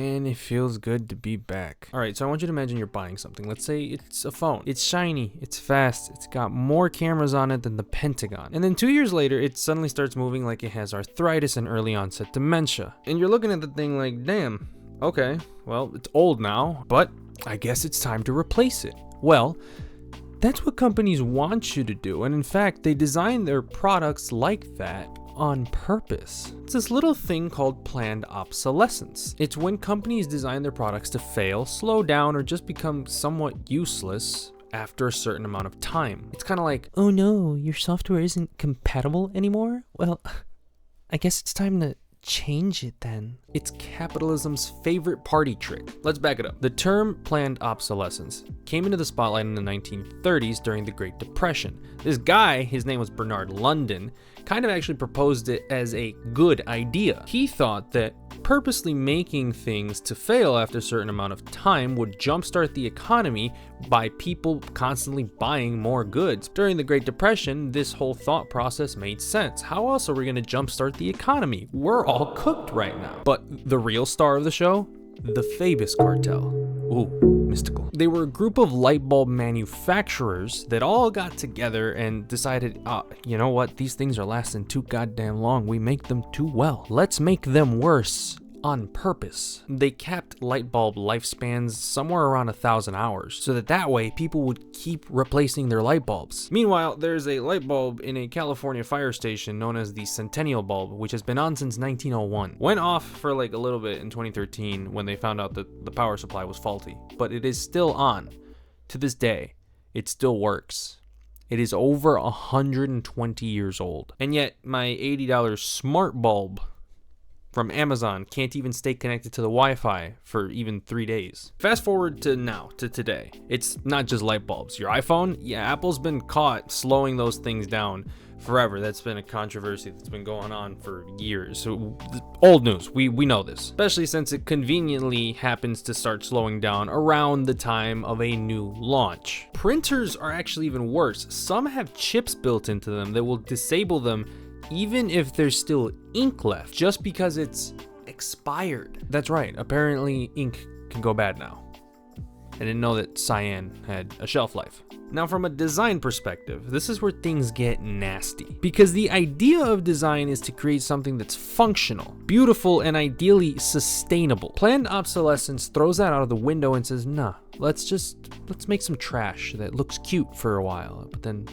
Man, it feels good to be back. All right, so I want you to imagine you're buying something. Let's say it's a phone. It's shiny, it's fast, it's got more cameras on it than the Pentagon. And then 2 years later, it suddenly starts moving like it has arthritis and early onset dementia. And you're looking at the thing like, damn, okay, well, it's old now, but I guess it's time to replace it. Well, that's what companies want you to do. And in fact, they design their products like that on purpose. It's this little thing called planned obsolescence. It's when companies design their products to fail, slow down, or just become somewhat useless after a certain amount of time. It's kind of like, oh no, your software isn't compatible anymore? Well, I guess it's time to change it then. It's capitalism's favorite party trick. Let's back it up. The term planned obsolescence came into the spotlight in the 1930s during the Great Depression. This guy, his name was Bernard London, kind of actually proposed it as a good idea. He thought that purposely making things to fail after a certain amount of time would jumpstart the economy by people constantly buying more goods. During the Great Depression, this whole thought process made sense. How else are we going to jumpstart the economy? We're all cooked right now. But the real star of the show? The Phoebus Cartel. Ooh, mystical. They were a group of light bulb manufacturers that all got together and decided, you know what? These things are lasting too goddamn long. We make them too well. Let's make them worse on purpose. They capped light bulb lifespans somewhere around 1,000 hours so that way people would keep replacing their light bulbs. Meanwhile, there's a light bulb in a California fire station known as the Centennial bulb, which has been on since 1901. Went off for like a little bit in 2013 when they found out that the power supply was faulty, but it is still on. To this day, it still works. It is over 120 years old. And yet my $80 smart bulb from Amazon can't even stay connected to the Wi-Fi for even 3 days. Fast forward to now, to today. It's not just light bulbs. Your iPhone, yeah, Apple's been caught slowing those things down forever. That's been a controversy that's been going on for years. So old news, we know this, especially since it conveniently happens to start slowing down around the time of a new launch. Printers are actually even worse. Some have chips built into them that will disable them even if there's still ink left, just because it's expired. That's right, apparently ink can go bad now. I didn't know that cyan had a shelf life. Now from a design perspective, this is where things get nasty. Because the idea of design is to create something that's functional, beautiful, and ideally sustainable. Planned obsolescence throws that out of the window and says, nah, let's make some trash that looks cute for a while, but then,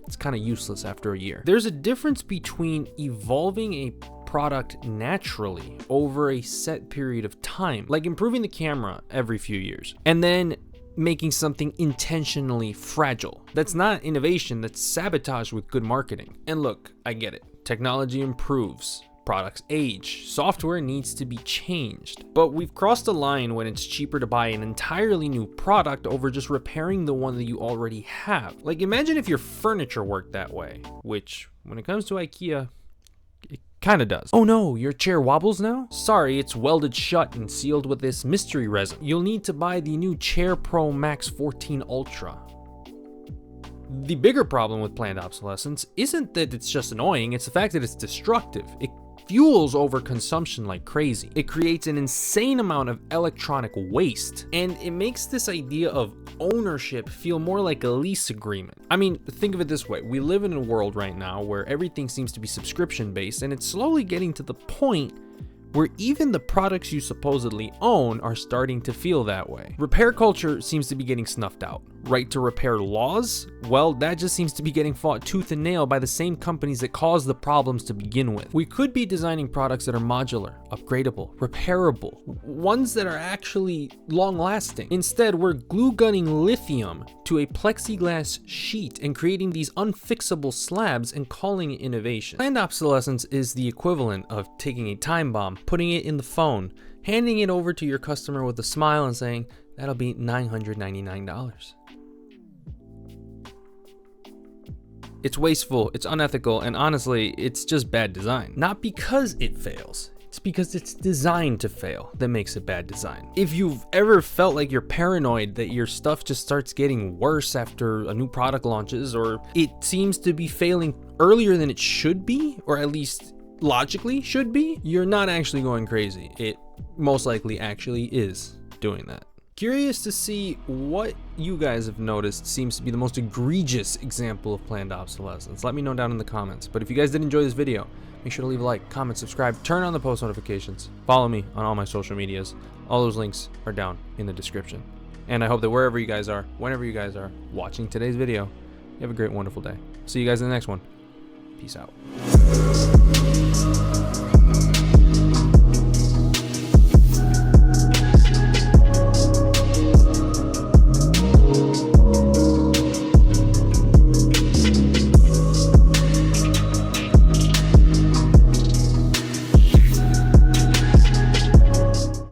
it's kind of useless after a year. There's a difference between evolving a product naturally over a set period of time, like improving the camera every few years, and then making something intentionally fragile. That's not innovation, that's sabotage with good marketing. And look, I get it. Technology improves. Products age, software needs to be changed. But we've crossed a line when it's cheaper to buy an entirely new product over just repairing the one that you already have. Like imagine if your furniture worked that way, which when it comes to IKEA, it kinda does. Oh no, your chair wobbles now? Sorry, it's welded shut and sealed with this mystery resin. You'll need to buy the new Chair Pro Max 14 Ultra. The bigger problem with planned obsolescence isn't that it's just annoying, it's the fact that it's destructive. It fuels overconsumption like crazy. It creates an insane amount of electronic waste, and it makes this idea of ownership feel more like a lease agreement. I mean, think of it this way. We live in a world right now where everything seems to be subscription based, and it's slowly getting to the point where even the products you supposedly own are starting to feel that way. Repair culture seems to be getting snuffed out. Right to repair laws? Well, that just seems to be getting fought tooth and nail by the same companies that caused the problems to begin with. We could be designing products that are modular, upgradable, repairable, ones that are actually long-lasting. Instead, we're glue-gunning lithium to a plexiglass sheet and creating these unfixable slabs and calling it innovation. Planned obsolescence is the equivalent of taking a time bomb, putting it in the phone, handing it over to your customer with a smile and saying, that'll be $999. It's wasteful, it's unethical, and honestly, it's just bad design. Not because it fails, it's because it's designed to fail that makes it bad design. If you've ever felt like you're paranoid that your stuff just starts getting worse after a new product launches, or it seems to be failing earlier than it should be, or at least logically should be, you're not actually going crazy. It most likely actually is doing that. Curious to see what you guys have noticed seems to be the most egregious example of planned obsolescence. Let me know down in the comments. But if you guys did enjoy this video, make sure to leave a like, comment, subscribe, turn on the post notifications, follow me on all my social medias. All those links are down in the description. And I hope that wherever you guys are, whenever you guys are watching today's video, you have a great, wonderful day. See you guys in the next one. Peace out.